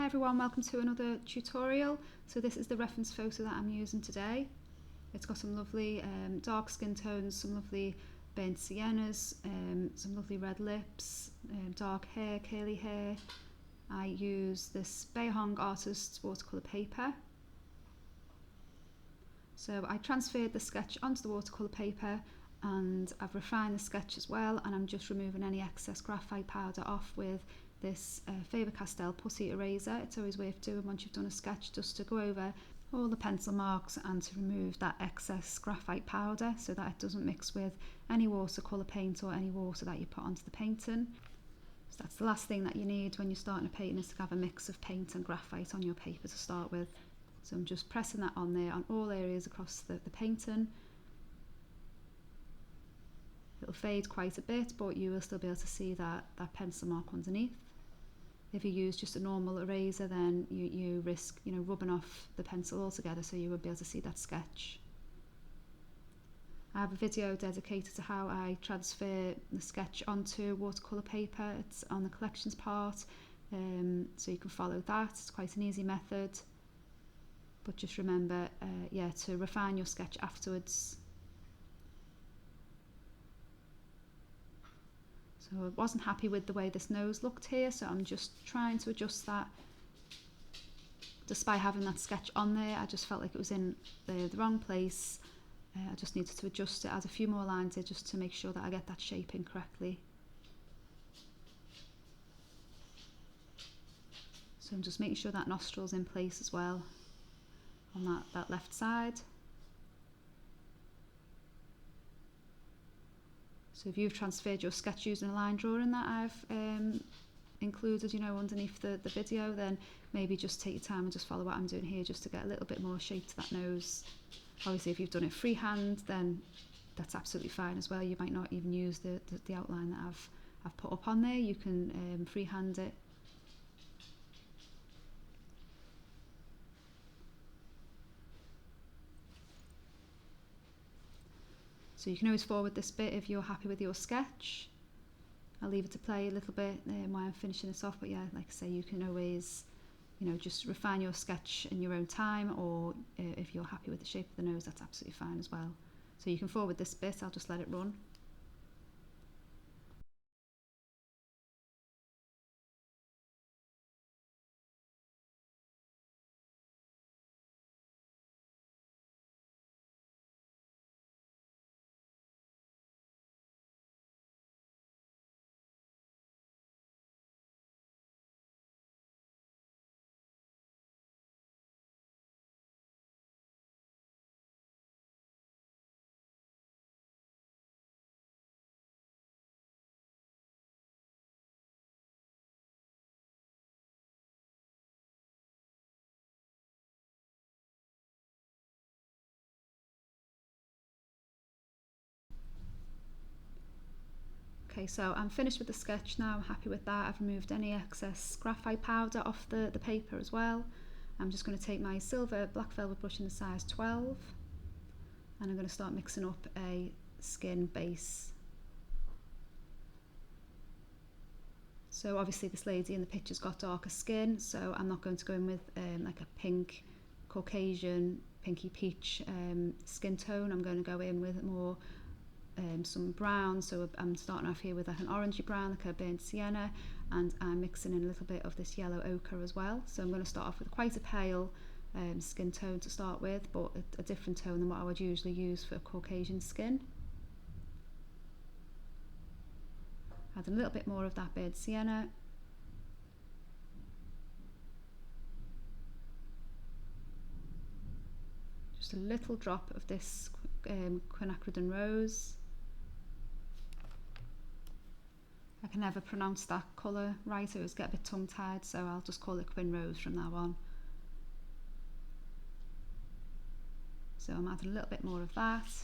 everyone, welcome to another tutorial. So this is the reference photo that I'm using today. It's got some lovely dark skin tones, some lovely burnt siennas, some lovely red lips, dark hair, curly hair. I use this Beihong Artist's watercolour paper. So I transferred the sketch onto the watercolour paper and I've refined the sketch as well, and I'm just removing any excess graphite powder off with this Faber-Castell putty eraser. It's always worth doing once you've done a sketch, just to go over all the pencil marks and to remove that excess graphite powder so that it doesn't mix with any watercolour paint or any water that you put onto the painting. So that's the last thing that you need when you're starting a painting, is to have a mix of paint and graphite on your paper to start with. So I'm just pressing that on there on all areas across the painting. It'll fade quite a bit, but you will still be able to see that pencil mark underneath. If you use just a normal eraser, then you risk, rubbing off the pencil altogether, so you won't be able to see that sketch. I have a video dedicated to how I transfer the sketch onto watercolour paper. It's on the collections part, so you can follow that. It's quite an easy method, but just remember, to refine your sketch afterwards. So I wasn't happy with the way this nose looked here, so I'm just trying to adjust that. Despite having that sketch on there, I just felt like it was in the wrong place. I just needed to adjust it, add a few more lines here just to make sure that I get that shape in correctly. So I'm just making sure that nostril's in place as well on that left side. So if you've transferred your sketch using a line drawing that I've included, underneath the video, then maybe just take your time and just follow what I'm doing here, just to get a little bit more shape to that nose. Obviously, if you've done it freehand, then that's absolutely fine as well. You might not even use the outline that I've put up on there. You can freehand it. So you can always forward this bit if you're happy with your sketch. I'll leave it to play a little bit while I'm finishing this off, but yeah, like I say, you can always, just refine your sketch in your own time, or if you're happy with the shape of the nose, that's absolutely fine as well. So you can forward this bit, I'll just let it run. Okay, so I'm finished with the sketch now. I'm happy with that. I've removed any excess graphite powder off the paper as well. I'm just going to take my silver black velvet brush in the size 12, and I'm going to start mixing up a skin base. So obviously this lady in the picture's got darker skin, so I'm not going to go in with like a pink, Caucasian, pinky peach skin tone. I'm going to go in with more some brown, so I'm starting off here with like an orangey brown, like a burnt sienna, and I'm mixing in a little bit of this yellow ochre as well. So I'm going to start off with quite a pale skin tone to start with, but a different tone than what I would usually use for Caucasian skin. Add a little bit more of that burnt sienna. Just a little drop of this quinacridone rose. I can never pronounce that colour right, I always get a bit tongue-tied, so I'll just call it Quin Rose from now on. So I'm adding a little bit more of that. So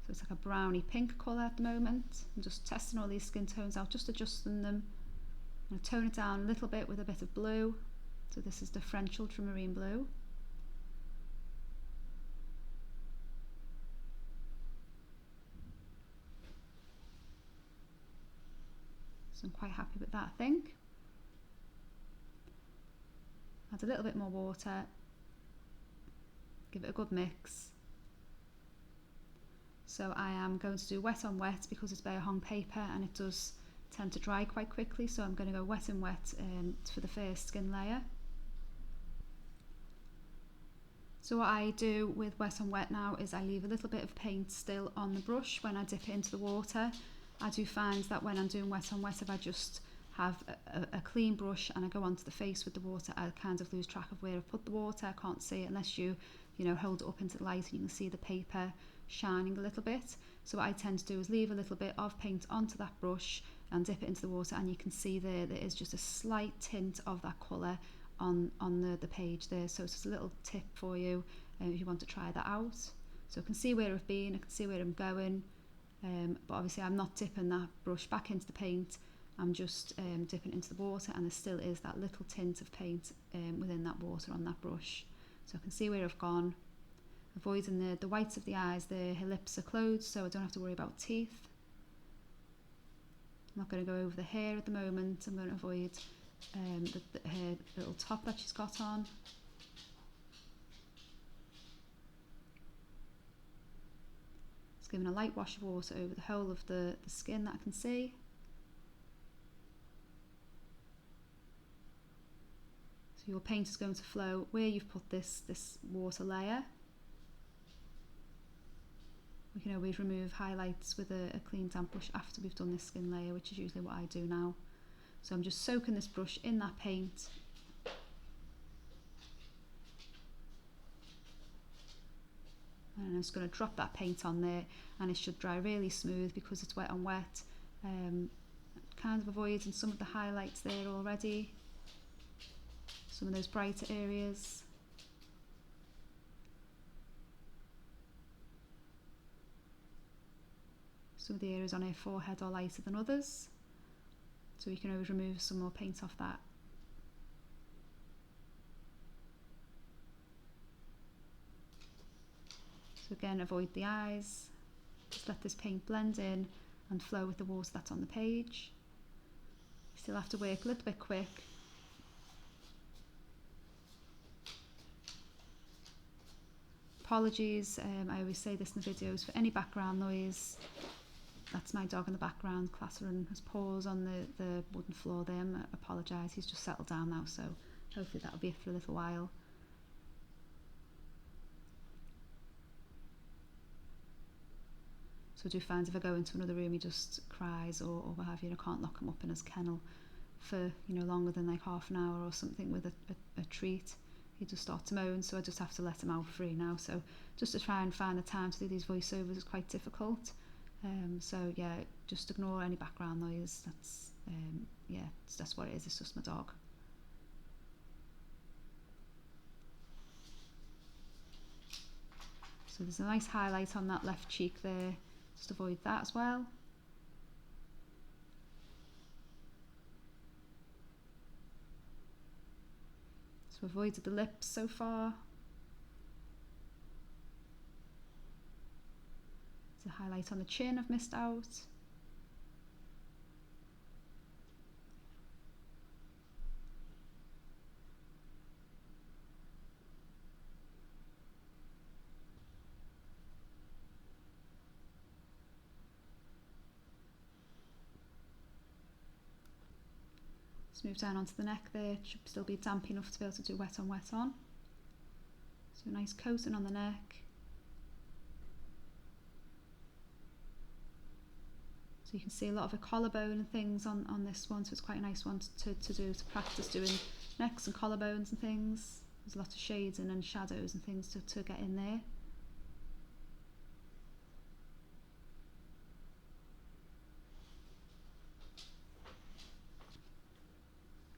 it's like a browny pink colour at the moment. I'm just testing all these skin tones out, just adjusting them. I'm going to tone it down a little bit with a bit of blue. So this is the French ultramarine blue. So I'm quite happy with that, I think. Add a little bit more water, give it a good mix. So I am going to do wet on wet because it's bare hung paper and it does tend to dry quite quickly, so I'm going to go wet and wet for the first skin layer. So what I do with wet on wet now is I leave a little bit of paint still on the brush when I dip it into the water. I do find that when I'm doing wet on wet, if I just have a clean brush and I go onto the face with the water, I kind of lose track of where I've put the water. I can't see it unless you hold it up into the light and you can see the paper shining a little bit. So what I tend to do is leave a little bit of paint onto that brush and dip it into the water, and you can see there is just a slight tint of that colour on the page there. So it's just a little tip for you if you want to try that out. So I can see where I've been, I can see where I'm going, but obviously I'm not dipping that brush back into the paint. I'm just dipping into the water, and there still is that little tint of paint within that water on that brush. So I can see where I've gone, avoiding the whites of the eyes. Her lips are closed, so I don't have to worry about teeth. I'm not going to go over the hair at the moment. I'm going to avoid her little top that she's got on. Just giving a light wash of water over the whole of the skin that I can see. So your paint is going to flow where you've put this water layer. We can always remove highlights with a clean damp brush after we've done this skin layer, which is usually what I do now. So I'm just soaking this brush in that paint. And I'm just going to drop that paint on there, and it should dry really smooth because it's wet on wet. Kind of avoiding some of the highlights there already, some of those brighter areas. Some of the areas on her forehead are lighter than others, so you can always remove some more paint off that. So again, avoid the eyes, just let this paint blend in and flow with the water that's on the page. Still have to work a little bit quick. Apologies, I always say this in the videos, for any background noise. That's my dog in the background clattering his paws on the wooden floor there. I apologise, he's just settled down now, so hopefully that'll be it for a little while. So I do find if I go into another room he just cries or what have you, and I can't lock him up in his kennel for longer than like half an hour or something with a treat. He just starts to moan, so I just have to let him out free now. So just to try and find the time to do these voiceovers is quite difficult. So yeah, just ignore any background noise. That's what it is. It's just my dog. So there's a nice highlight on that left cheek there. Just avoid that as well. So avoided the lips so far. There's a highlight on the chin I've missed out. Let's move down onto the neck there. It should still be damp enough to be able to do wet on wet on. So a nice coating on the neck. So you can see a lot of a collarbone and things on this one, so it's quite a nice one to do, to practice doing necks and collarbones and things. There's a lot of shading and shadows and things to get in there.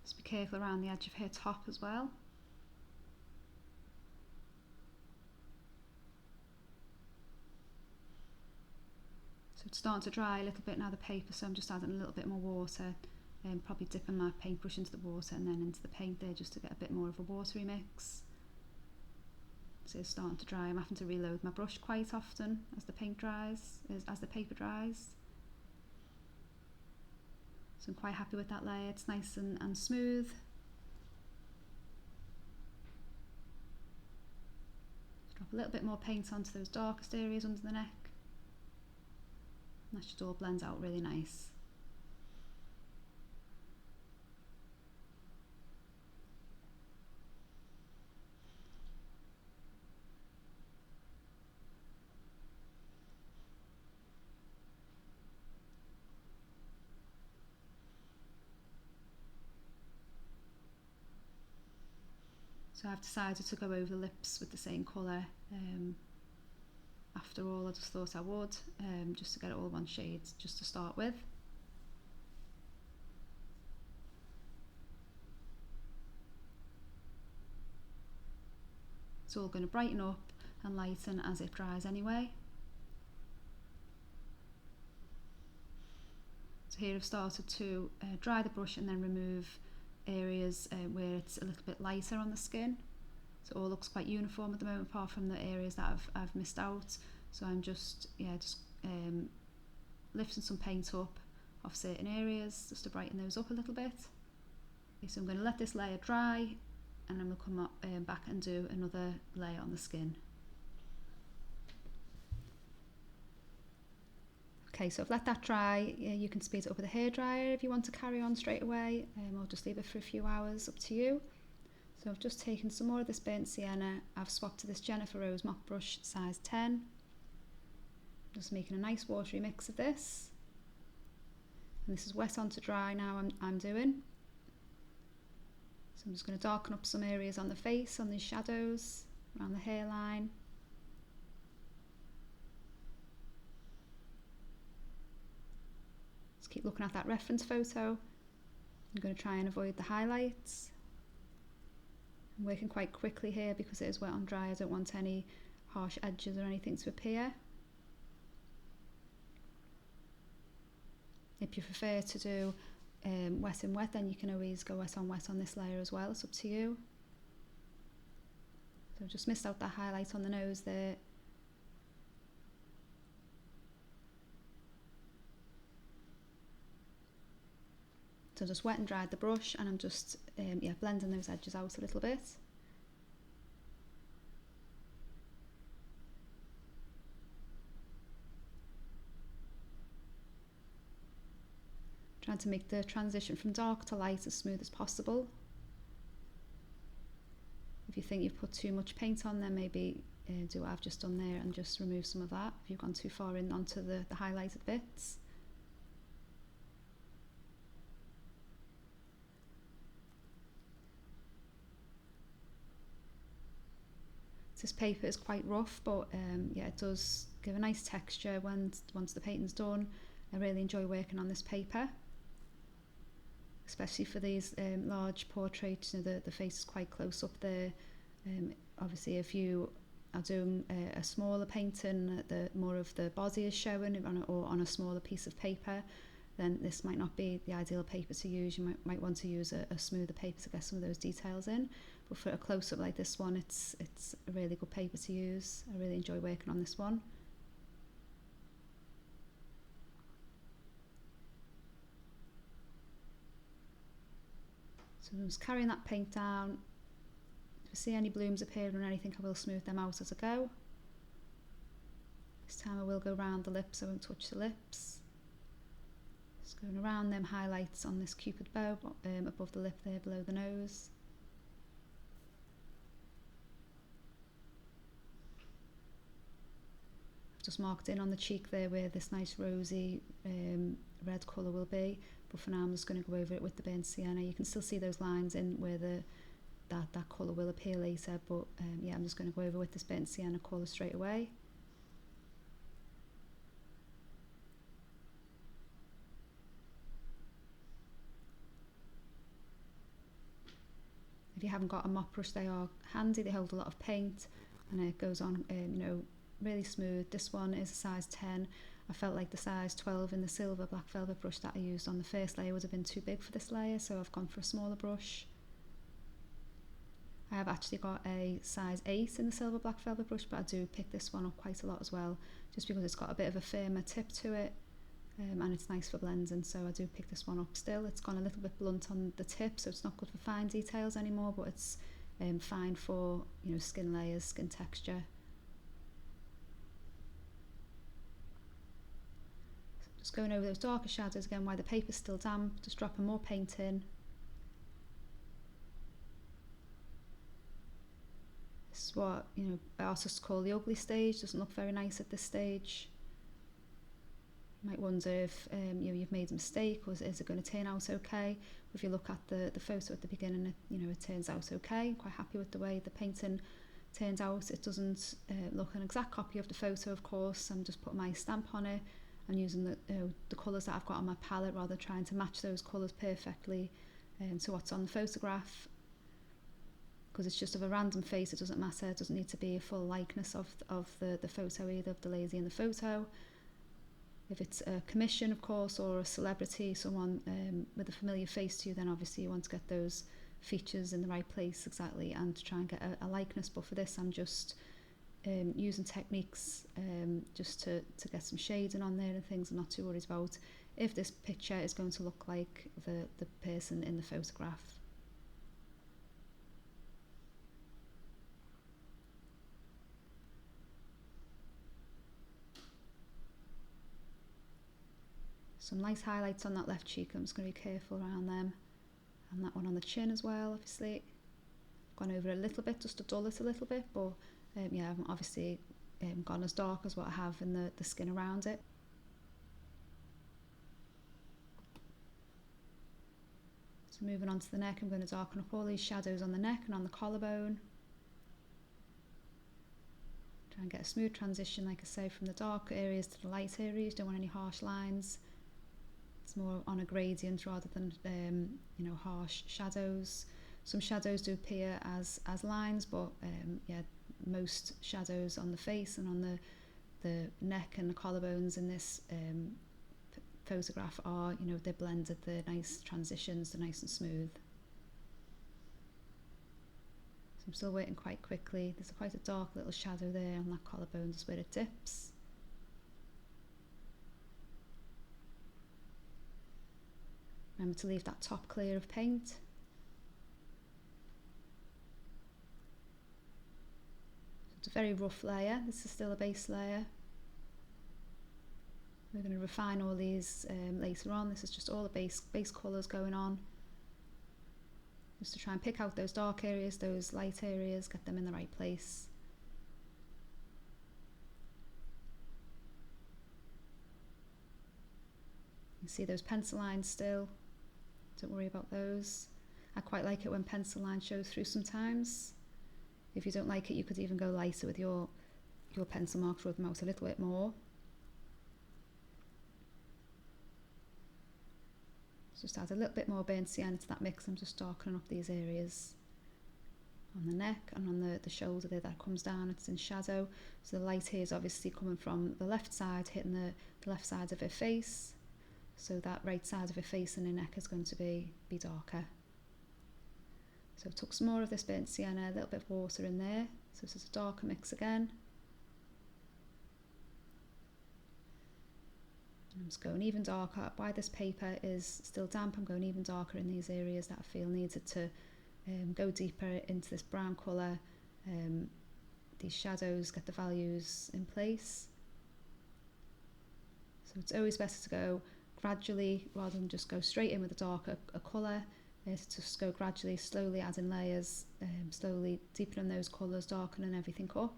Just be careful around the edge of her top as well. So it's starting to dry a little bit now, the paper, so I'm just adding a little bit more water, and probably dipping my paintbrush into the water and then into the paint there just to get a bit more of a watery mix. So it's starting to dry. I'm having to reload my brush quite often as the paint dries, as the paper dries. So I'm quite happy with that layer. It's nice and smooth. Drop a little bit more paint onto those darkest areas under the neck. And that should all blend out really nice. So I've decided to go over the lips with the same colour. After all, I just thought I would, just to get it all one shade just to start with. It's all going to brighten up and lighten as it dries anyway. So here I've started to dry the brush and then remove areas where it's a little bit lighter on the skin. So it all looks quite uniform at the moment, apart from the areas that I've missed out. So I'm just lifting some paint up off certain areas just to brighten those up a little bit. Okay, so I'm going to let this layer dry, and then we'll come up, back and do another layer on the skin. Okay, so I've let that dry. You can speed it up with a hairdryer if you want to carry on straight away, or just leave it for a few hours, up to you. So I've just taken some more of this burnt sienna. I've swapped to this Jennifer Rose mop brush size 10. Just making a nice watery mix of this. And this is wet on to dry now I'm doing. So I'm just going to darken up some areas on the face, on these shadows, around the hairline. Just keep looking at that reference photo. I'm going to try and avoid the highlights. I'm working quite quickly here because it is wet on dry. I don't want any harsh edges or anything to appear. If you prefer to do wet and wet, then you can always go wet on this layer as well. It's up to you. So I've just missed out that highlight on the nose there. So just wet and dried the brush, and I'm just blending those edges out a little bit. Trying to make the transition from dark to light as smooth as possible. If you think you've put too much paint on, then maybe do what I've just done there and just remove some of that if you've gone too far in onto the highlighted bits. This paper is quite rough, but it does give a nice texture once the painting's done. I really enjoy working on this paper, especially for these large portraits. You know, the face is quite close up there. Obviously, if you are doing a smaller painting, more of the body is showing or on a smaller piece of paper, then this might not be the ideal paper to use. You might want to use a smoother paper to get some of those details in. But for a close-up like this one, it's a really good paper to use. I really enjoy working on this one. So I'm just carrying that paint down. If I see any blooms appearing or anything, I will smooth them out as I go. This time I will go around the lips, I won't touch the lips. Just going around them highlights on this cupid bow above the lip there, below the nose. I've just marked in on the cheek there where this nice rosy red colour will be, but for now I'm just going to go over it with the burnt sienna. You can still see those lines in where that colour will appear later, but I'm just going to go over with this burnt sienna colour straight away. If you haven't got a mop brush, they are handy. They hold a lot of paint, and it goes on really smooth. This one is a size 10. I felt like the size 12 in the silver black velvet brush that I used on the first layer would have been too big for this layer, so I've gone for a smaller brush. I have actually got a size 8 in the silver black velvet brush, but I do pick this one up quite a lot as well, just because it's got a bit of a firmer tip to it, and it's nice for blending, so I do pick this one up still. It's gone a little bit blunt on the tip, so it's not good for fine details anymore, but it's fine for, you know, skin layers, skin texture. So just going over those darker shadows again while the paper's still damp, just dropping more paint in. This is what, you know, artists call the ugly stage. Doesn't look very nice at this stage. You might wonder if you know, you've made a mistake, or is it going to turn out okay? If you look at the photo at the beginning, it turns out okay. I'm quite happy with the way the painting turned out. It doesn't look an exact copy of the photo, of course. I'm just putting my stamp on it. I'm using the colours that I've got on my palette, rather than trying to match those colours perfectly to what's on the photograph. Because it's just of a random face, it doesn't matter. It doesn't need to be a full likeness of the photo either, of the lady in the photo. If it's a commission, of course, or a celebrity, someone with a familiar face to you, then obviously you want to get those features in the right place exactly and to try and get a likeness. But for this, I'm just using techniques just to get some shading on there and things. I'm not too worried about if this picture is going to look like the person in the photograph. Some nice highlights on that left cheek. I'm just going to be careful around them, and that one on the chin as well. Obviously gone over a little bit just to dull it a little bit, but yeah, I haven't obviously gone as dark as what I have in the skin around it. So moving on to the neck, I'm going to darken up all these shadows on the neck and on the collarbone. Try and get a smooth transition, like I say, from the dark areas to the light areas. Don't want any harsh lines. It's more on a gradient rather than harsh shadows. Some shadows do appear as lines, but yeah, most shadows on the face and on the neck and the collarbones in this photograph are, they're blended, they're nice transitions, they're nice and smooth. So I'm still working quite quickly. There's quite a dark little shadow there on that collarbone, just where it dips. Remember to leave that top clear of paint. So it's a very rough layer. This is still a base layer. We're going to refine all these later on. This is just all the base colours going on. Just to try and pick out those dark areas, those light areas, get them in the right place. You can see those pencil lines still. Don't worry about those. I quite like it when pencil lines show through sometimes. If you don't like it, you could even go lighter with your pencil marks, rub them out a little bit more. Just add a little bit more burnt sienna to that mix. I'm just darkening up these areas on the neck and on the shoulder there that comes down. It's in shadow. So the light here is obviously coming from the left side, hitting the left side of her face. So that right side of her face and her neck is going to be darker. So I took some more of this burnt sienna, a little bit of water in there. So this is a darker mix again. I'm just going even darker. While this paper is still damp, I'm going even darker in these areas that I feel needed to go deeper into this brown colour. These shadows, get the values in place. So it's always better to go gradually rather than just go straight in with a darker colour. To just go gradually, slowly adding layers, slowly deepening those colours, darkening everything up.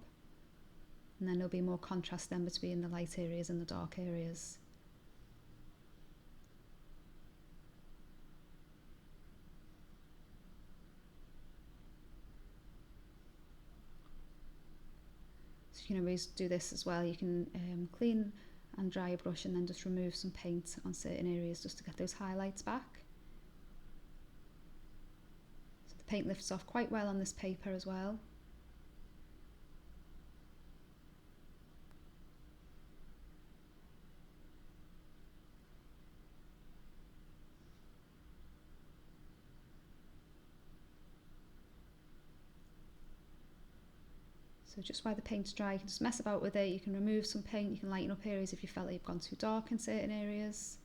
And then there'll be more contrast then between the light areas and the dark areas. So you can always do this as well. You can clean and dry your brush and then just remove some paint on certain areas just to get those highlights back. So the paint lifts off quite well on this paper as well. So just while the paint's dry, you can just mess about with it. You can remove some paint, you can lighten up areas if you felt like you've gone too dark in certain areas.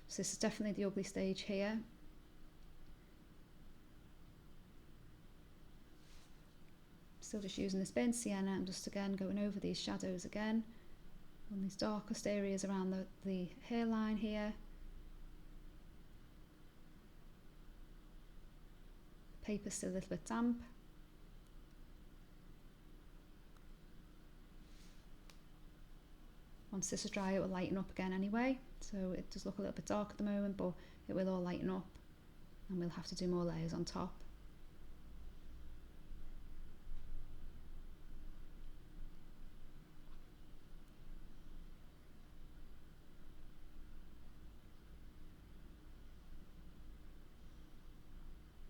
So this is definitely the ugly stage here. Still just using this burnt sienna and just again going over these shadows again on these darkest areas around the hairline here. The paper's still a little bit damp. Once this is dry, it will lighten up again anyway, so it does look a little bit dark at the moment, but it will all lighten up and we'll have to do more layers on top.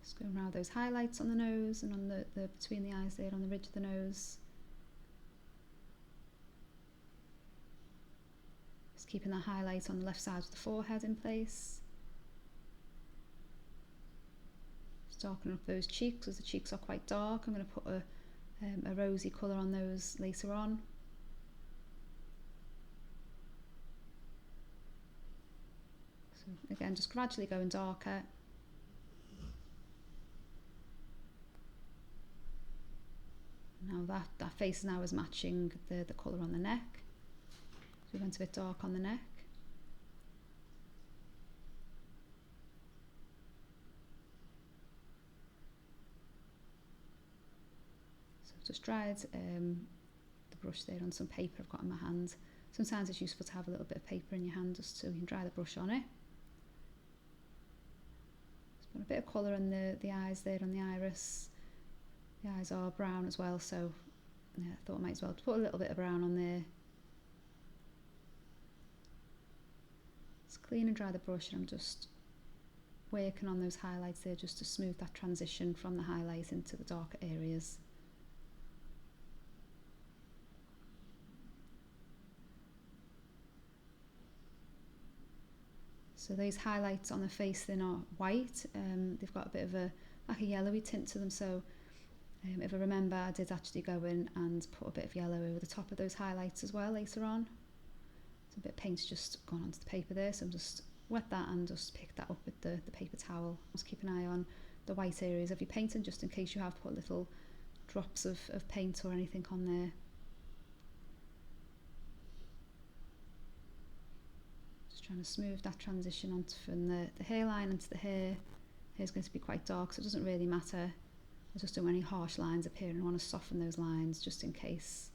Just going around those highlights on the nose and on the between the eyes there, on the ridge of the nose. Just keeping that highlight on the left side of the forehead in place. Just darkening up those cheeks, as the cheeks are quite dark. I'm going to put a rosy colour on those later on. So again, just gradually going darker. Now that face now is matching the colour on the neck. So we went a bit dark on the neck. So I've just dried the brush there on some paper I've got in my hand. Sometimes it's useful to have a little bit of paper in your hand just so you can dry the brush on it. Just put a bit of colour in the eyes there on the iris. The eyes are brown as well, so yeah, I thought I might as well put a little bit of brown on there. Just clean and dry the brush, and I'm just working on those highlights there just to smooth that transition from the highlight into the darker areas. So these highlights on the face, they're not white, they've got a bit of like a yellowy tint to them, so if I remember, I did actually go in and put a bit of yellow over the top of those highlights as well later on. So a bit of paint's just gone onto the paper there, so I'm just wet that and just pick that up with the paper towel. Just keep an eye on the white areas of your painting, just in case you have put little drops of paint or anything on there. Just trying to smooth that transition onto from the hairline into the hair. Hair's going to be quite dark, so it doesn't really matter. I just don't want any harsh lines appearing. I want to soften those lines just in case.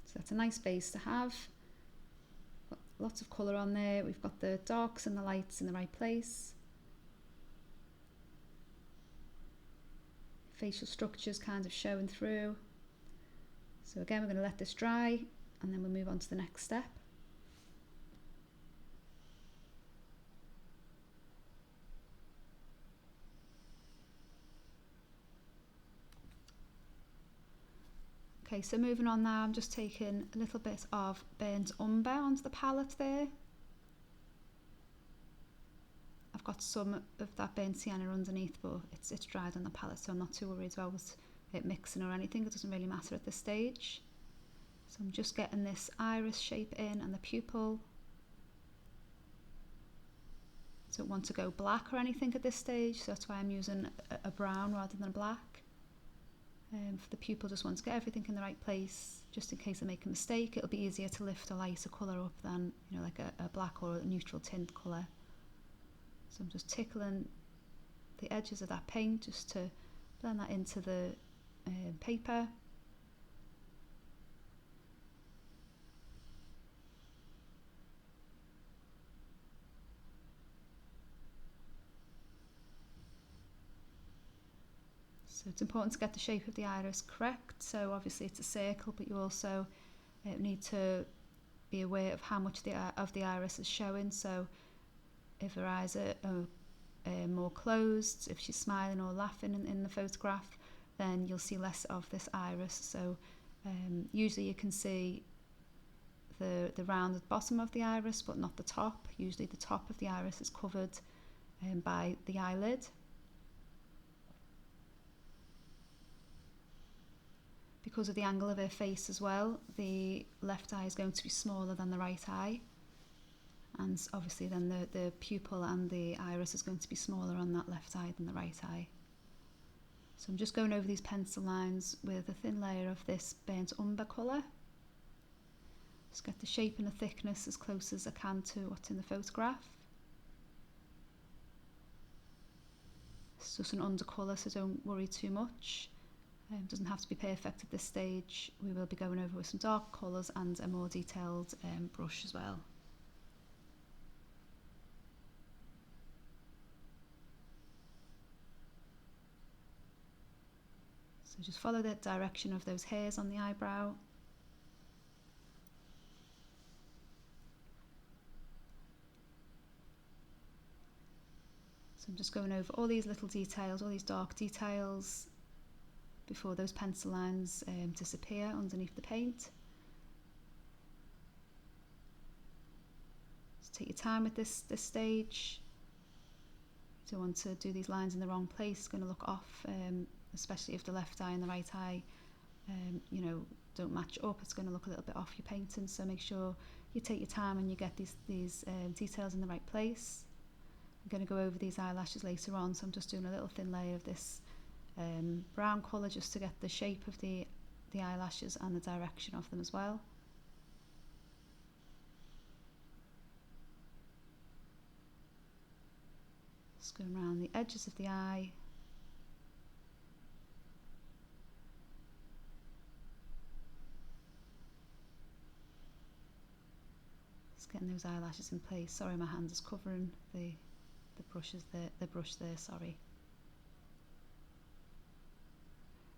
So that's a nice base to have. Got lots of colour on there. We've got the darks and the lights in the right place. Facial structures kind of showing through. So again, we're going to let this dry and then we'll move on to the next step. Okay, so moving on now, I'm just taking a little bit of burnt umber onto the palette there. I've got some of that burnt sienna underneath, but it's dried on the palette, so I'm not too worried about it mixing or anything. It doesn't really matter at this stage. So I'm just getting this iris shape in and the pupil. Don't want to go black or anything at this stage, so that's why I'm using a brown rather than a black. For the pupil, just want to get everything in the right place, just in case I make a mistake. It'll be easier to lift a lighter colour up than, you know, like a black or a neutral tint colour. So I'm just tickling the edges of that paint just to blend that into the paper. So it's important to get the shape of the iris correct. So obviously it's a circle, but you also need to be aware of how much of the iris is showing. So if her eyes are more closed, if she's smiling or laughing in the photograph, then you'll see less of this iris. So usually you can see the rounded bottom of the iris, but not the top. Usually the top of the iris is covered by the eyelid. Because of the angle of her face as well, the left eye is going to be smaller than the right eye, and obviously then the pupil and the iris is going to be smaller on that left eye than the right eye. So I'm just going over these pencil lines with a thin layer of this burnt umber colour. Just get the shape and the thickness as close as I can to what's in the photograph. It's just an undercolour, so don't worry too much. It doesn't have to be perfect at this stage. We will be going over with some dark colours and a more detailed brush as well. So just follow the direction of those hairs on the eyebrow. So I'm just going over all these little details, all these dark details, before those pencil lines disappear underneath the paint. Just take your time with this stage. You don't want to do these lines in the wrong place. It's going to look off, especially if the left eye and the right eye don't match up. It's going to look a little bit off your painting, so make sure you take your time and you get these details in the right place. I'm going to go over these eyelashes later on, so I'm just doing a little thin layer of this brown colour just to get the shape of the eyelashes and the direction of them as well. Just going around the edges of the eye. Just getting those eyelashes in place. Sorry, my hand is covering the brush there, sorry.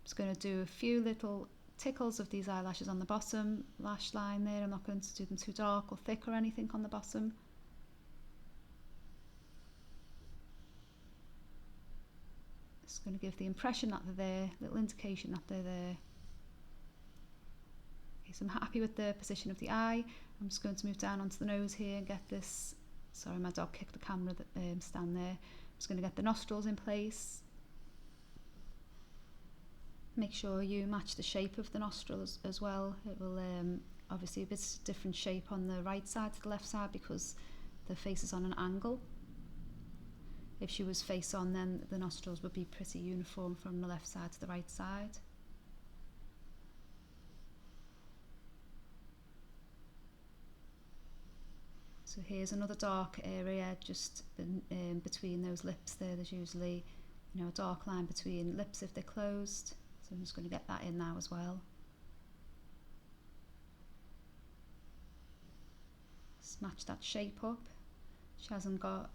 Just going to do a few little tickles of these eyelashes on the bottom lash line there. I'm not going to do them too dark or thick or anything on the bottom. Just going to give the impression that they're there, little indication that they're there. Okay, so I'm happy with the position of the eye. I'm just going to move down onto the nose here and get this, sorry, my dog kicked the camera stand there. I'm just going to get the nostrils in place. Make sure you match the shape of the nostrils as well. It will obviously a bit different shape on the right side to the left side because the face is on an angle. If she was face on, then the nostrils would be pretty uniform from the left side to the right side. So here's another dark area just between those lips there. There's usually, a dark line between lips if they're closed. So I'm just going to get that in now as well. Just match that shape up. She hasn't got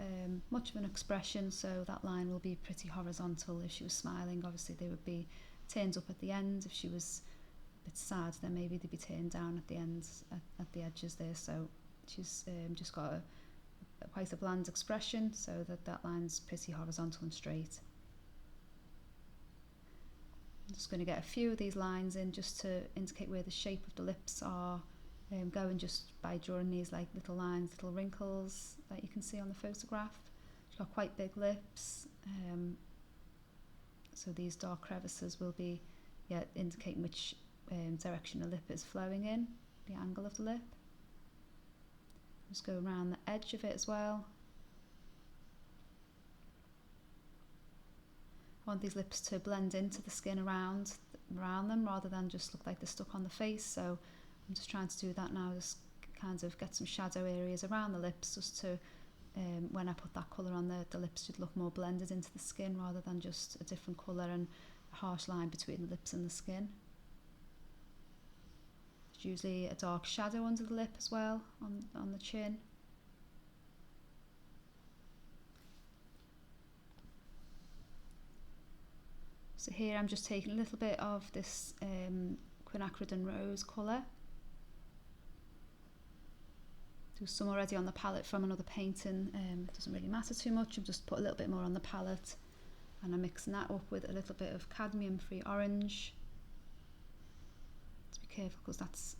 much of an expression, so that line will be pretty horizontal. If she was smiling, obviously they would be turned up at the end. If she was a bit sad, then maybe they'd be turned down at the ends, at the edges there. So she's just got quite a bland expression, so that line's pretty horizontal and straight. I'm just going to get a few of these lines in just to indicate where the shape of the lips are going, just by drawing these like little lines, little wrinkles that you can see on the photograph. She's got quite big lips, so these dark crevices will be indicating which direction the lip is flowing in, the angle of the lip. Just go around the edge of it as well. I want these lips to blend into the skin around them rather than just look like they're stuck on the face, so I'm just trying to do that now, just kind of get some shadow areas around the lips just to, when I put that colour on, the lips should look more blended into the skin rather than just a different colour and a harsh line between the lips and the skin. There's usually a dark shadow under the lip as well, on the chin. So here I'm just taking a little bit of this quinacridone rose colour. There's some already on the palette from another painting. It doesn't really matter too much. I've just put a little bit more on the palette, and I'm mixing that up with a little bit of cadmium-free orange. To be careful because that's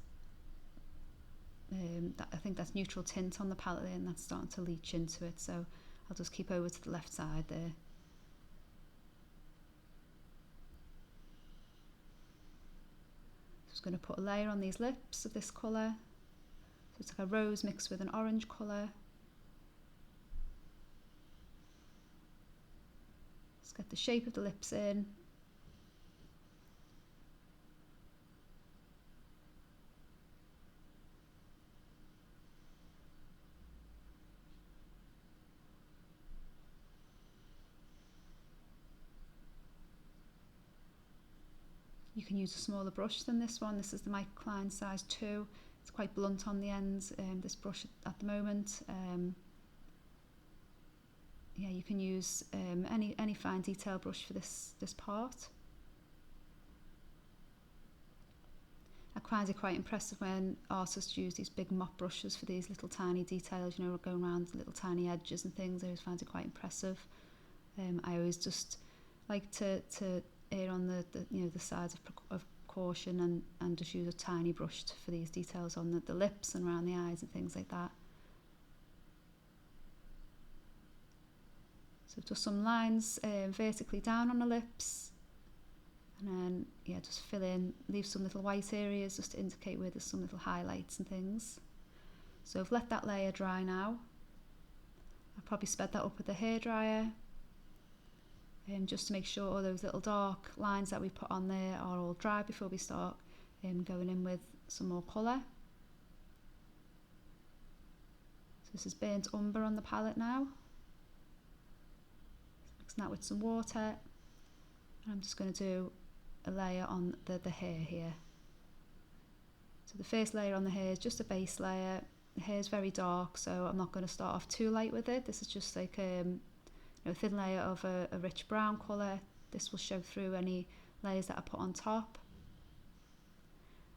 I think that's neutral tint on the palette there, and that's starting to leach into it, so I'll just keep over to the left side there. Just going to put a layer on these lips of this colour. So it's like a rose mixed with an orange colour. Just get the shape of the lips in. You can use a smaller brush than this one. This is the Mike Klein size 2. It's quite blunt on the ends, this brush at the moment. Yeah, you can use any fine detail brush for this part. I find it quite impressive when artists use these big mop brushes for these little tiny details, you know, going around little tiny edges and things. I always find it quite impressive. I always just like to err on the you know, the sides of caution and just use a tiny brush for these details on the lips and around the eyes and things like that. So just some lines vertically down on the lips, and then yeah, just fill in, leave some little white areas just to indicate where there's some little highlights and things. So I've let that layer dry now. I've probably sped that up with the hairdryer, just to make sure all those little dark lines that we put on there are all dry before we start going in with some more colour. So this is burnt umber on the palette now. Mixing that with some water, and I'm just going to do a layer on the hair here. So the first layer on the hair is just a base layer. The hair is very dark, so I'm not going to start off too light with it. This is just like a thin layer of a rich brown colour. This will show through any layers that I put on top.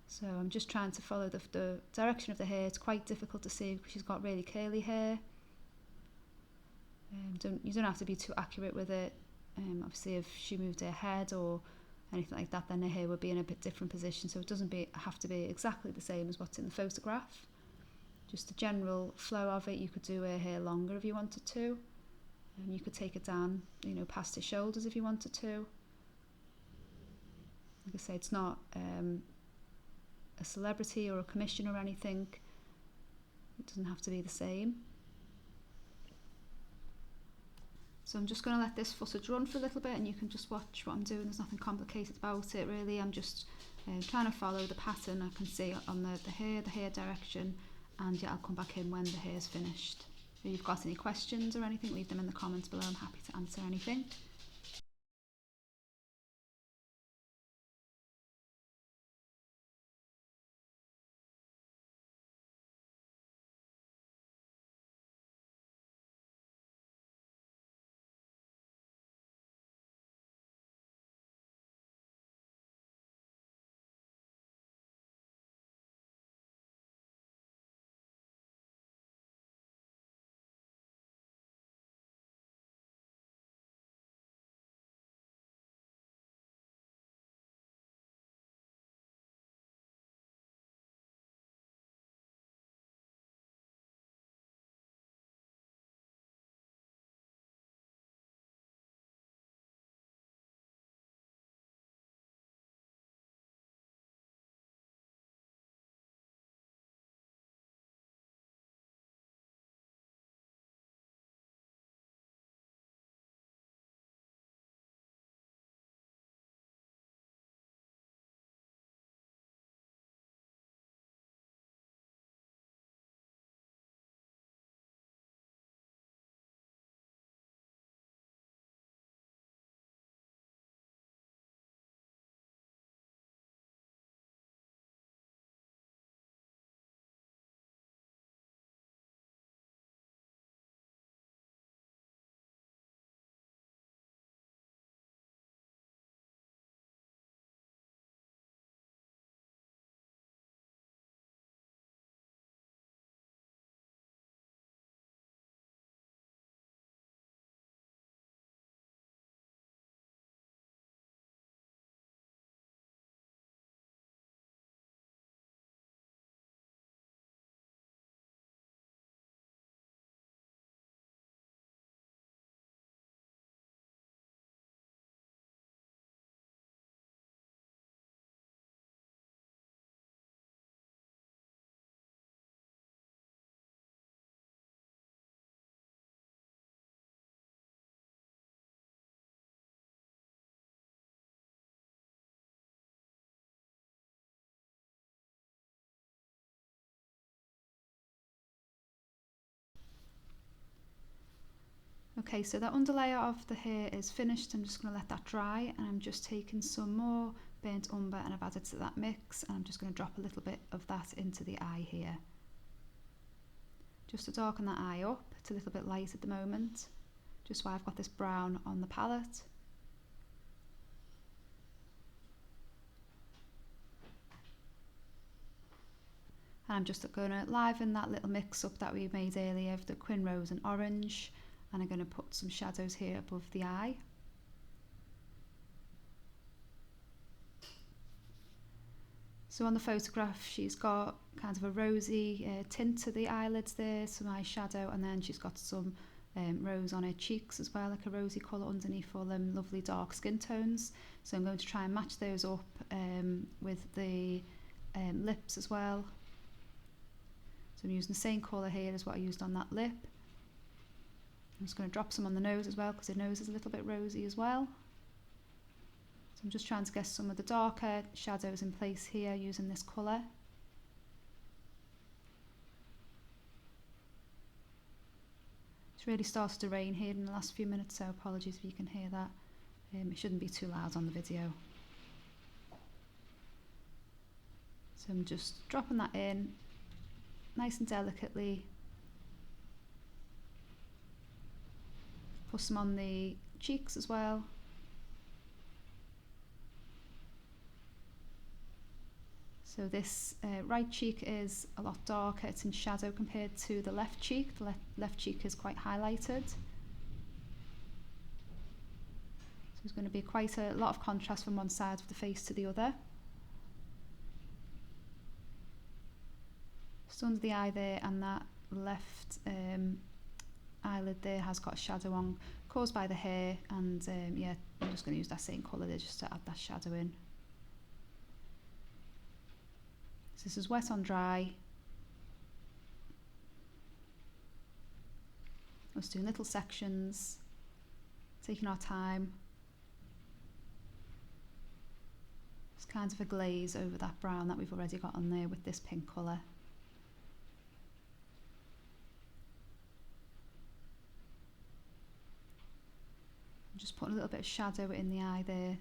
So I'm just trying to follow the direction of the hair. It's quite difficult to see because she's got really curly hair. You don't have to be too accurate with it. Obviously if she moved her head or anything like that, then her hair would be in a bit different position, so it doesn't have to be exactly the same as what's in the photograph. Just the general flow of it. You could do her hair longer if you wanted to. You could take it down, you know, past her shoulders if you wanted to. Like I say, it's not a celebrity or a commission or anything. It doesn't have to be the same. So I'm just going to let this footage run for a little bit, and you can just watch what I'm doing. There's nothing complicated about it really. I'm just trying to follow the pattern I can see on the hair direction, and yeah, I'll come back in when the hair's finished. If you've got any questions or anything, leave them in the comments below. I'm happy to answer anything. Okay, so the underlayer of the hair is finished. I'm just going to let that dry, and I'm just taking some more burnt umber and I've added to that mix, and I'm just going to drop a little bit of that into the eye here. Just to darken that eye up. It's a little bit light at the moment, just why I've got this brown on the palette. And I'm just going to liven that little mix up that we made earlier of the Quin Rose and Orange, and I'm going to put some shadows here above the eye. So on the photograph she's got kind of a rosy tint to the eyelids there, some eyeshadow, and then she's got some rose on her cheeks as well, like a rosy colour underneath all them lovely dark skin tones. So I'm going to try and match those up with the lips as well. So I'm using the same colour here as what I used on that lip. I'm just going to drop some on the nose as well, because the nose is a little bit rosy as well. So I'm just trying to get some of the darker shadows in place here using this colour. It's really started to rain here in the last few minutes, so apologies if you can hear that. It shouldn't be too loud on the video. So I'm just dropping that in nice and delicately. Put some on the cheeks as well. So this right cheek is a lot darker, it's in shadow compared to the left cheek. The left cheek is quite highlighted. So there's going to be quite a lot of contrast from one side of the face to the other. Just under the eye there, and that left eyelid there has got a shadow on caused by the hair, and yeah, I'm just going to use that same colour there just to add that shadow in. So this is wet on dry. Just doing little sections, taking our time. It's kind of a glaze over that brown that we've already got on there with this pink colour. I'm just putting a little bit of shadow in the eye there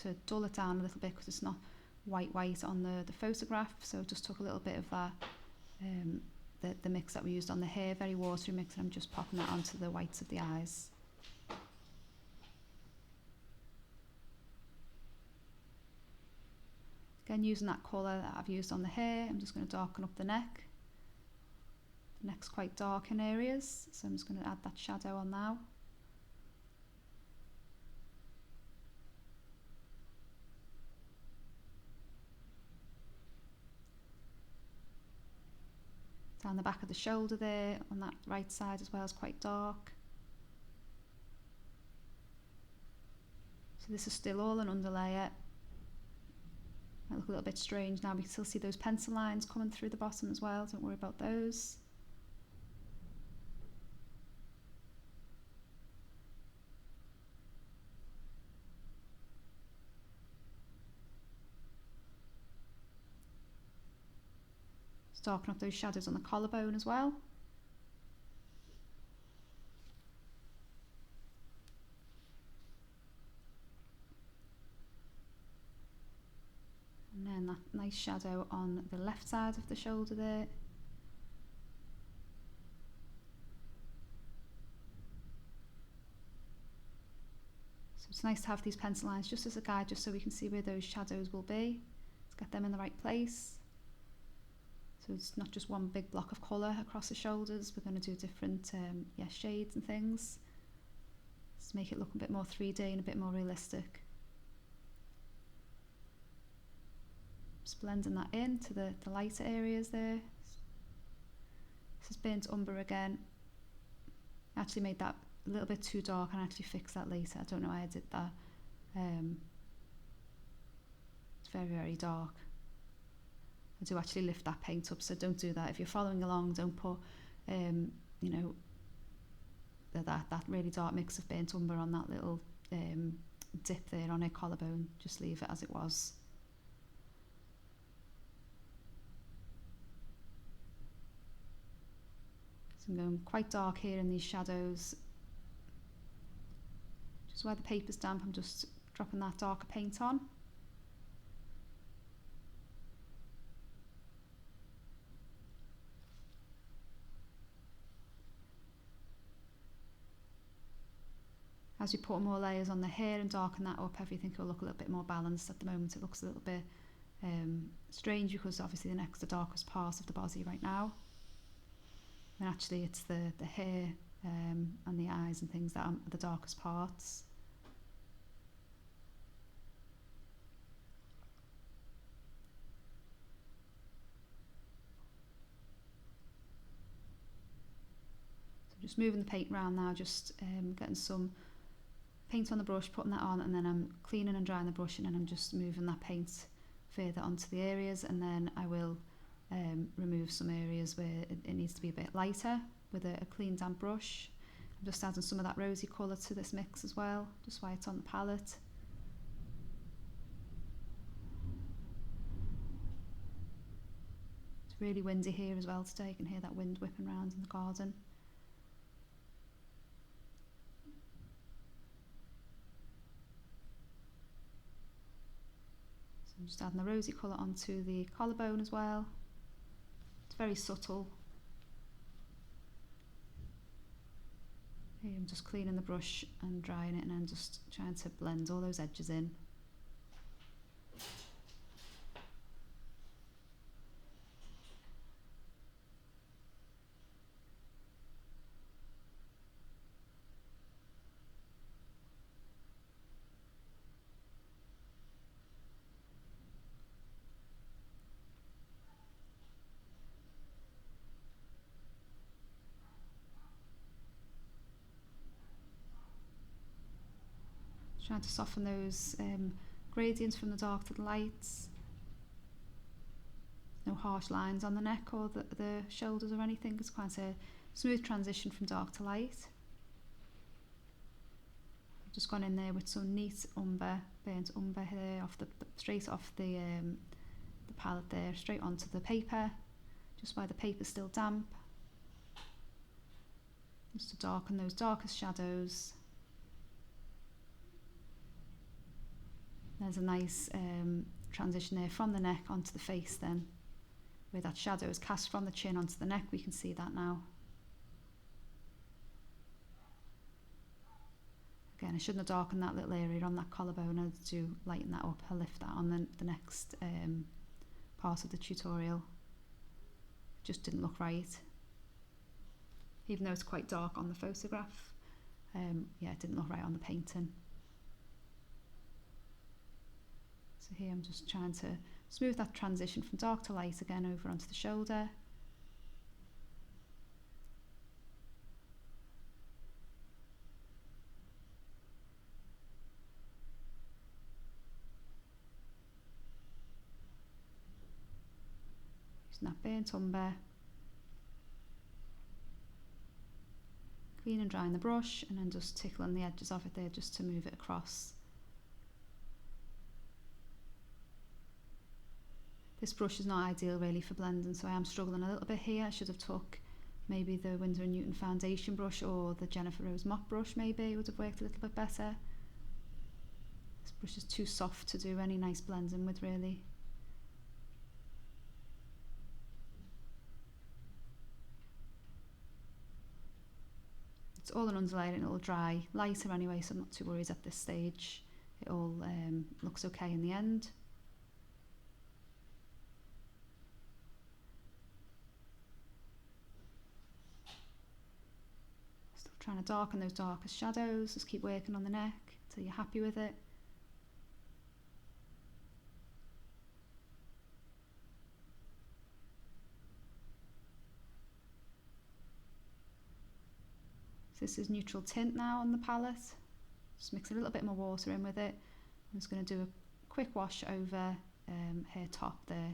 to dull it down a little bit, because it's not white on the photograph, so just took a little bit of that the mix that we used on the hair, very watery mix, and I'm just popping that onto the whites of the eyes. Again, using that colour that I've used on the hair, I'm just going to darken up the neck. The neck's quite dark in areas, so I'm just going to add that shadow on now. Down the back of the shoulder there, on that right side as well, is quite dark. So this is still all an underlayer. Might look a little bit strange now, we can still see those pencil lines coming through the bottom as well, don't worry about those. Darken up those shadows on the collarbone as well. And then that nice shadow on the left side of the shoulder there. So it's nice to have these pencil lines just as a guide, just so we can see where those shadows will be. Let's get them in the right place. So it's not just one big block of colour across the shoulders, we're going to do different shades and things. Just make it look a bit more 3D and a bit more realistic. Just blending that into the lighter areas there. This is burnt umber again. I actually made that a little bit too dark, and I actually fixed that later. I don't know why I did that. It's very, very dark. I do actually lift that paint up, so don't do that. If you're following along, don't put you know, that really dark mix of burnt umber on that little dip there on her collarbone. Just leave it as it was. So I'm going quite dark here in these shadows, So where the paper's damp, I'm just dropping that darker paint on. As we put more layers on the hair and darken that up, everything will look a little bit more balanced. At the moment it looks a little bit strange because obviously the neck's the darkest part of the body right now. And actually it's the hair and the eyes and things that are the darkest parts. So just moving the paint around now, just getting some paint on the brush, putting that on, and then I'm cleaning and drying the brush, and then I'm just moving that paint further onto the areas, and then I will remove some areas where it needs to be a bit lighter with a clean damp brush. I'm just adding some of that rosy colour to this mix as well, just while it's on the palette. It's really windy here as well today, you can hear that wind whipping around in the garden. So I'm just adding the rosy colour onto the collarbone as well. It's very subtle. Here I'm just cleaning the brush and drying it, and then just trying to blend all those edges in. Trying to soften those gradients from the dark to the lights. No harsh lines on the neck or the shoulders or anything. It's quite a smooth transition from dark to light. I've just gone in there with some neat umber, burnt umber here, straight off the palette there, straight onto the paper, just while the paper's still damp. Just to darken those darkest shadows. There's a nice transition there from the neck onto the face then, where that shadow is cast from the chin onto the neck. We can see that now. Again, I shouldn't have darkened that little area on that collarbone. I had to lighten that up. I'll lift that on the next part of the tutorial. It just didn't look right. Even though it's quite dark on the photograph, yeah, it didn't look right on the painting. So here I'm just trying to smooth that transition from dark to light again over onto the shoulder. Using that burnt umber. Clean and drying the brush, and then just tickling the edges of it there just to move it across. This brush is not ideal really for blending, so I am struggling a little bit here. I should have took maybe the Winsor & Newton foundation brush or the Jennifer Rose mop brush, maybe it would have worked a little bit better. This brush is too soft to do any nice blending with really. It's all an underlayer and it will dry lighter anyway, so I'm not too worried at this stage. It all looks okay in the end. Trying to darken those darkest shadows, just keep working on the neck until you're happy with it. So this is neutral tint now on the palette. Just mix a little bit more water in with it. I'm just going to do a quick wash over her top there.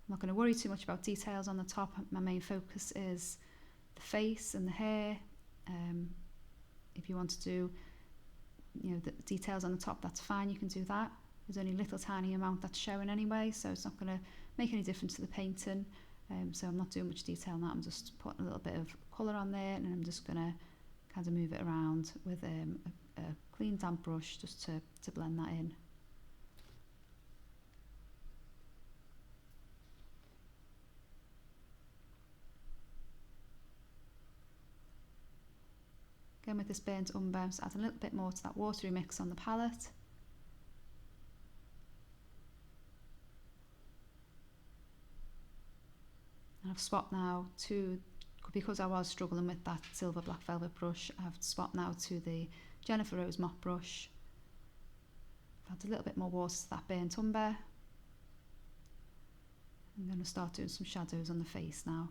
I'm not going to worry too much about details on the top. My main focus is the face and the hair. If you want to do, the details on the top, that's fine. You can do that. There's only a little tiny amount that's showing anyway, so it's not going to make any difference to the painting. So I'm not doing much detail on that, I'm just putting a little bit of colour on there, and I'm just going to kind of move it around with a clean damp brush just to blend that in. Again with this burnt umber, I'm just adding a little bit more to that watery mix on the palette. And I've swapped now to, because I was struggling with that silver black velvet brush, I've swapped now to the Jennifer Rose mop brush. I've added a little bit more water to that burnt umber. I'm going to start doing some shadows on the face now.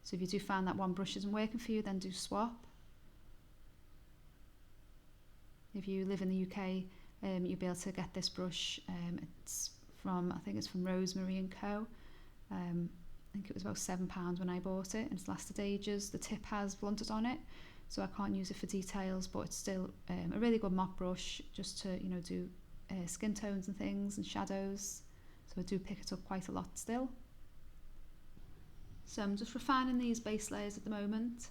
So if you do find that one brush isn't working for you, then do swap. If you live in the UK, you'll be able to get this brush. It's from, I think it's from Rosemary and Co. I think it was about £7 when I bought it, and it's lasted ages. The tip has blunted on it, so I can't use it for details, but it's still a really good mop brush just to, you know, do skin tones and things and shadows. So I do pick it up quite a lot still. So I'm just refining these base layers at the moment.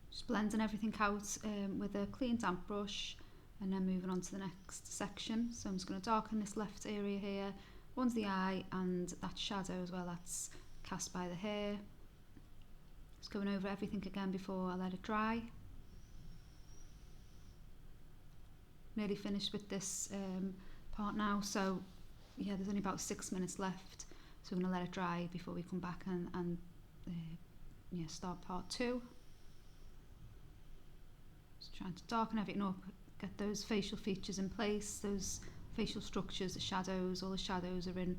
Just blending everything out with a clean damp brush, and then moving on to the next section. So I'm just going to darken this left area here, one's the eye, and that shadow as well that's cast by the hair. Just going over everything again before I let it dry. Nearly finished with this part now, so yeah, there's only about 6 minutes left, so I'm going to let it dry before we come back and yeah, start part 2. Just trying to darken everything up, get those facial features in place, those facial structures, the shadows. All the shadows are in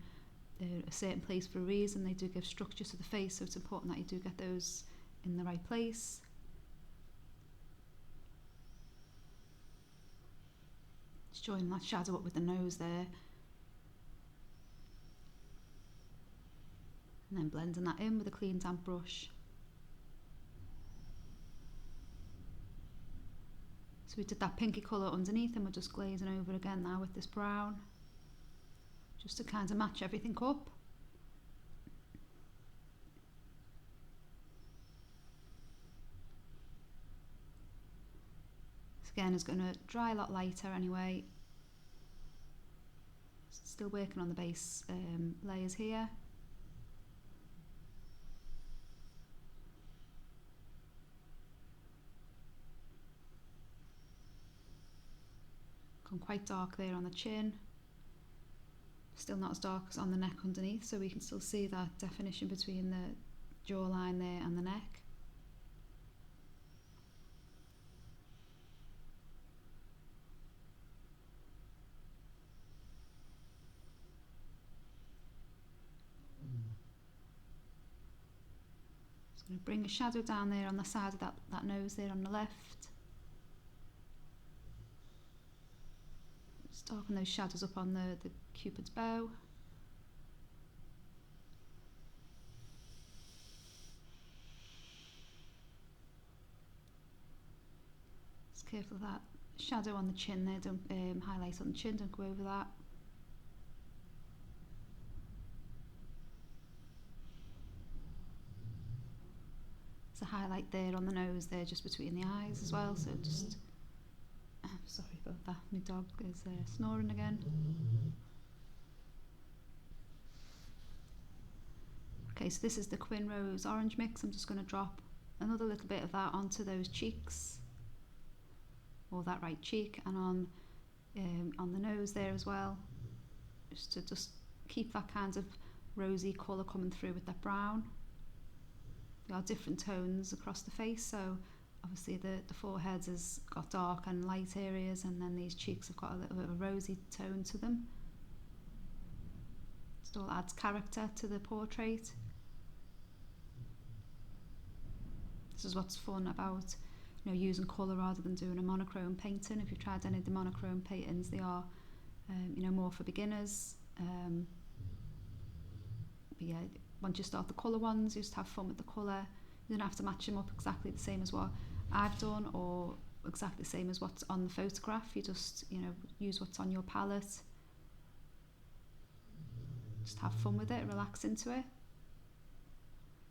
a certain place for a reason. They do give structure to the face, so it's important that you do get those in the right place. Just joining that shadow up with the nose there. And then blending that in with a clean damp brush. So we did that pinky colour underneath, and we're just glazing over again now with this brown, just to kind of match everything up. This again is going to dry a lot lighter anyway. Still working on the base layers here. Gone quite dark there on the chin. Still not as dark as on the neck underneath, so we can still see that definition between the jawline there and the neck. Just going to bring a shadow down there on the side of that nose there on the left. Darken those shadows up on the Cupid's bow. Just careful of that shadow on the chin there, don't highlight on the chin, don't go over that. There's a highlight there on the nose there, just between the eyes as well, so just... Sorry about that, my dog is snoring again. Okay, so this is the Quin Rose orange mix. I'm just going to drop another little bit of that onto those cheeks, or that right cheek, and on the nose there as well, just to keep that kind of rosy colour coming through with that brown. There are different tones across the face, so obviously the forehead has got dark and light areas, and then these cheeks have got a little bit of a rosy tone to them. It all adds character to the portrait. This is what's fun about, you know, using colour rather than doing a monochrome painting. If you've tried any of the monochrome paintings, they are you know, more for beginners. But yeah, once you start the colour ones, you just have fun with the colour. You don't have to match them up exactly the same as what I've done, or exactly the same as what's on the photograph. You just, use what's on your palette. Just have fun with it, relax into it.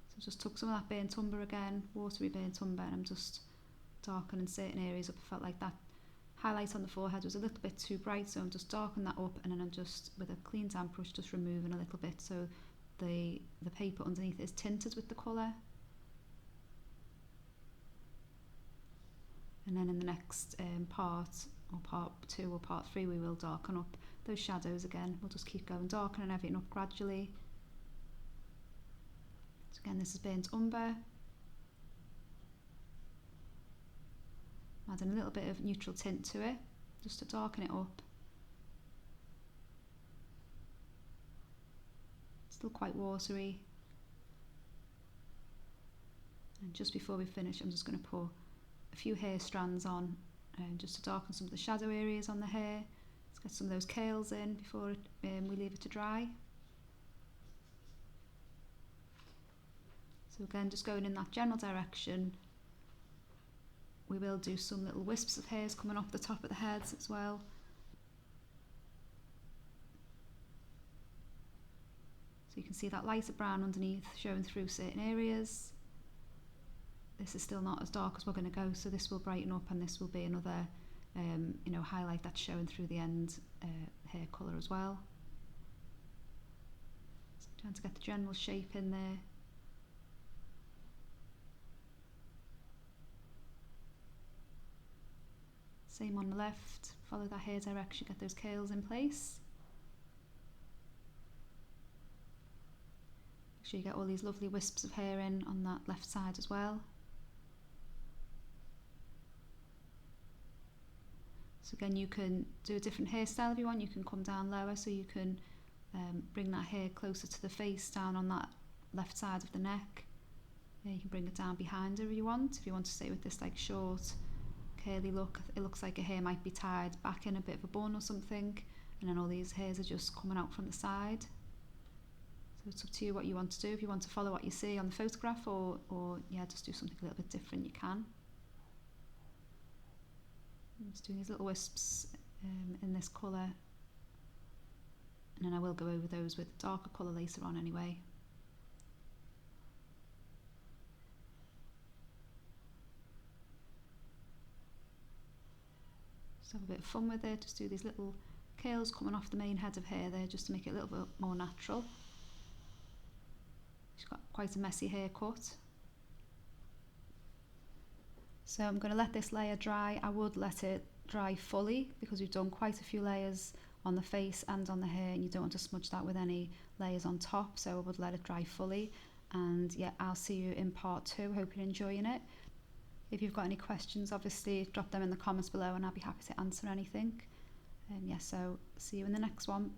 So I just took some of that burnt umber again, watery burnt umber, and I'm just darkening certain areas up. I felt like that highlight on the forehead was a little bit too bright, so I'm just darkening that up, and then I'm just, with a clean damp brush, just removing a little bit so the paper underneath is tinted with the colour. And then in the next part, or part 2 or part 3, we will darken up those shadows again. We'll just keep going, darkening everything up gradually. So again, this is burnt umber. Adding a little bit of neutral tint to it, just to darken it up. Still quite watery. And just before we finish, I'm just going to put a few hair strands on, just to darken some of the shadow areas on the hair. Let's get some of those curls in before we leave it to dry. So again, just going in that general direction. We will do some little wisps of hairs coming off the top of the heads as well. So you can see that lighter brown underneath showing through certain areas. This is still not as dark as we're going to go, so this will brighten up, and this will be another highlight that's showing through the end hair colour as well. So trying to get the general shape in there. Same on the left, follow that hair direction, get those curls in place. Make sure you get all these lovely wisps of hair in on that left side as well. So again, you can do a different hairstyle if you want. You can come down lower, so you can bring that hair closer to the face, down on that left side of the neck. You can bring it down behind her if you want. If you want to stay with this like short, curly look, it looks like her hair might be tied back in a bit of a bun or something, and then all these hairs are just coming out from the side. So it's up to you what you want to do. If you want to follow what you see on the photograph, or yeah, just do something a little bit different, you can. I'm just doing these little wisps in this colour, and then I will go over those with a darker colour later on anyway. Just have a bit of fun with it, just do these little curls coming off the main head of hair there, just to make it a little bit more natural. She's got quite a messy haircut. So I'm going to let this layer dry. I would let it dry fully, because we've done quite a few layers on the face and on the hair, and you don't want to smudge that with any layers on top, so I would let it dry fully. And yeah, I'll see you in part 2. Hope you're enjoying it. If you've got any questions, obviously drop them in the comments below, and I'll be happy to answer anything. So see you in the next one.